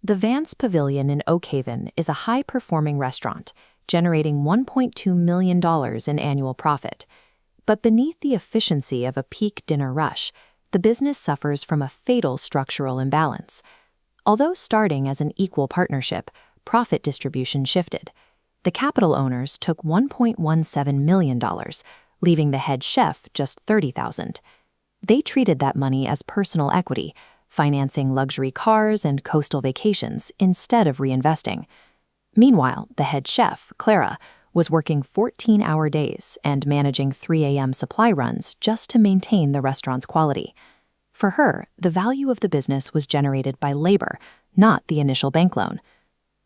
The Vance Pavilion in Oak Haven is a high-performing restaurant, generating $1.2 million in annual profit. But beneath the efficiency of a peak dinner rush, the business suffers from a fatal structural imbalance. Although starting as an equal partnership, profit distribution shifted. The capital owners took $1.17 million, leaving the head chef just $30,000. They treated that money as personal equity, financing luxury cars and coastal vacations instead of reinvesting. Meanwhile, the head chef, Clara, was working 14-hour days and managing 3 a.m. supply runs just to maintain the restaurant's quality. For her, the value of the business was generated by labor, not the initial bank loan.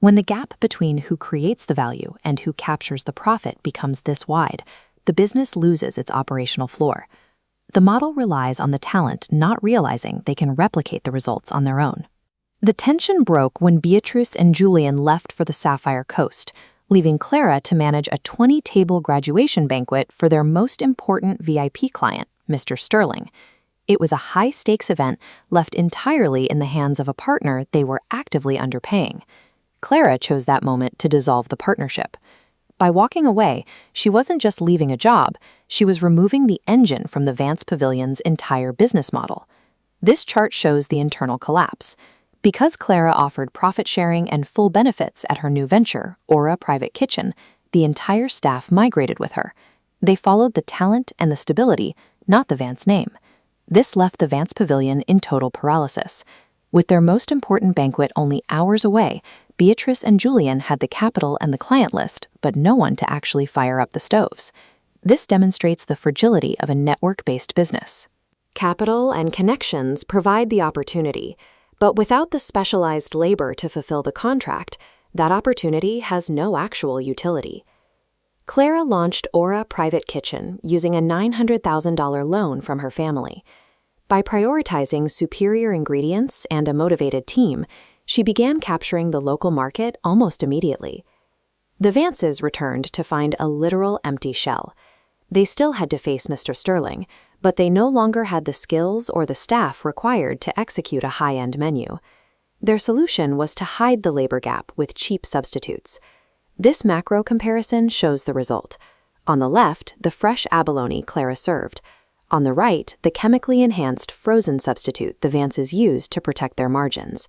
When the gap between who creates the value and who captures the profit becomes this wide, the business loses its operational floor. The model relies on the talent not realizing they can replicate the results on their own. The tension broke when Beatrice and Julian left for the Sapphire Coast, leaving Clara to manage a 20-table graduation banquet for their most important VIP client, Mr. Sterling. It was a high-stakes event left entirely in the hands of a partner they were actively underpaying. Clara chose that moment to dissolve the partnership. By walking away, she wasn't just leaving a job, she was removing the engine from the Vance Pavilion's entire business model. This chart shows the internal collapse. Because Clara offered profit sharing and full benefits at her new venture, Aura Private Kitchen, the entire staff migrated with her. They followed the talent and the stability, not the Vance name. This left the Vance Pavilion in total paralysis. With their most important banquet only hours away, Beatrice and Julian had the capital and the client list, but no one to actually fire up the stoves. This demonstrates the fragility of a network-based business. Capital and connections provide the opportunity, but without the specialized labor to fulfill the contract, that opportunity has no actual utility. Clara launched Aura Private Kitchen using a $900,000 loan from her family. By prioritizing superior ingredients and a motivated team, she began capturing the local market almost immediately. The Vances returned to find a literal empty shell. They still had to face Mr. Sterling, but they no longer had the skills or the staff required to execute a high-end menu. Their solution was to hide the labor gap with cheap substitutes. This macro comparison shows the result. On the left, the fresh abalone Clara served. On the right, the chemically enhanced frozen substitute the Vances used to protect their margins.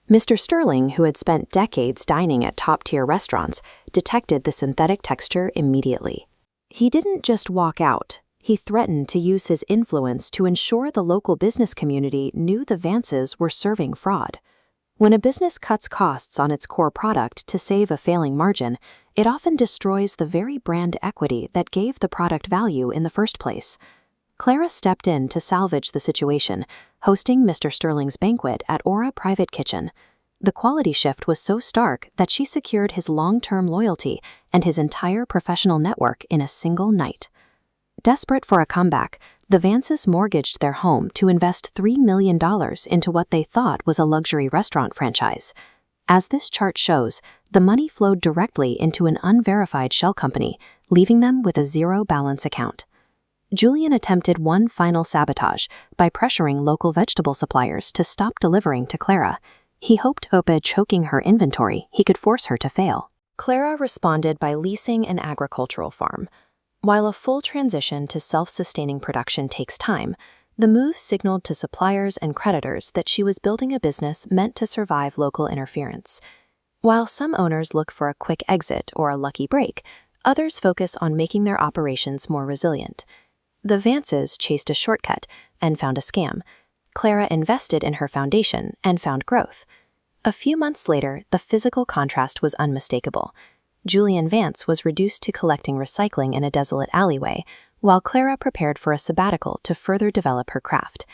Mr. Sterling, who had spent decades dining at top-tier restaurants, detected the synthetic texture immediately. He didn't just walk out. He threatened to use his influence to ensure the local business community knew the Vances were serving fraud. When a business cuts costs on its core product to save a failing margin, it often destroys the very brand equity that gave the product value in the first place. Clara stepped in to salvage the situation, hosting Mr. Sterling's banquet at Aura Private Kitchen. The quality shift was so stark that she secured his long-term loyalty and his entire professional network in a single night. Desperate for a comeback, the Vances mortgaged their home to invest $3 million into what they thought was a luxury restaurant franchise. As this chart shows, the money flowed directly into an unverified shell company, leaving them with a zero balance account. Julian attempted one final sabotage by pressuring local vegetable suppliers to stop delivering to Clara. He hoped by choking her inventory, he could force her to fail. Clara responded by leasing an agricultural farm. While a full transition to self-sustaining production takes time, the move signaled to suppliers and creditors that she was building a business meant to survive local interference. While some owners look for a quick exit or a lucky break, others focus on making their operations more resilient. The Vances chased a shortcut and found a scam. Clara invested in her foundation and found growth. A few months later, the physical contrast was unmistakable. Julian Vance was reduced to collecting recycling in a desolate alleyway, while Clara prepared for a sabbatical to further develop her craft.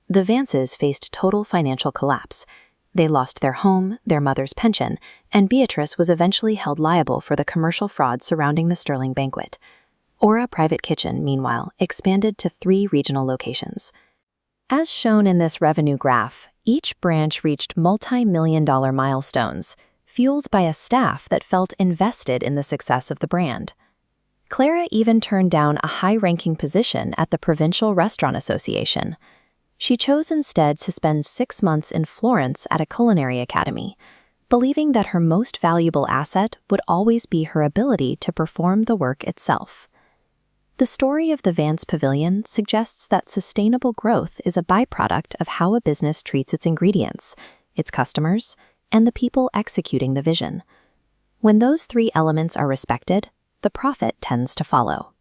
The Vances faced total financial collapse. They lost their home, their mother's pension, and Beatrice was eventually held liable for the commercial fraud surrounding the Sterling banquet. Aura Private Kitchen, meanwhile, expanded to 3 regional locations. As shown in this revenue graph, each branch reached multi-million-dollar milestones, fueled by a staff that felt invested in the success of the brand. Clara even turned down a high-ranking position at the Provincial Restaurant Association. She chose instead to spend 6 months in Florence at a culinary academy, believing that her most valuable asset would always be her ability to perform the work itself. The story of the Vance Pavilion suggests that sustainable growth is a byproduct of how a business treats its ingredients, its customers, and the people executing the vision. When those 3 elements are respected, the profit tends to follow.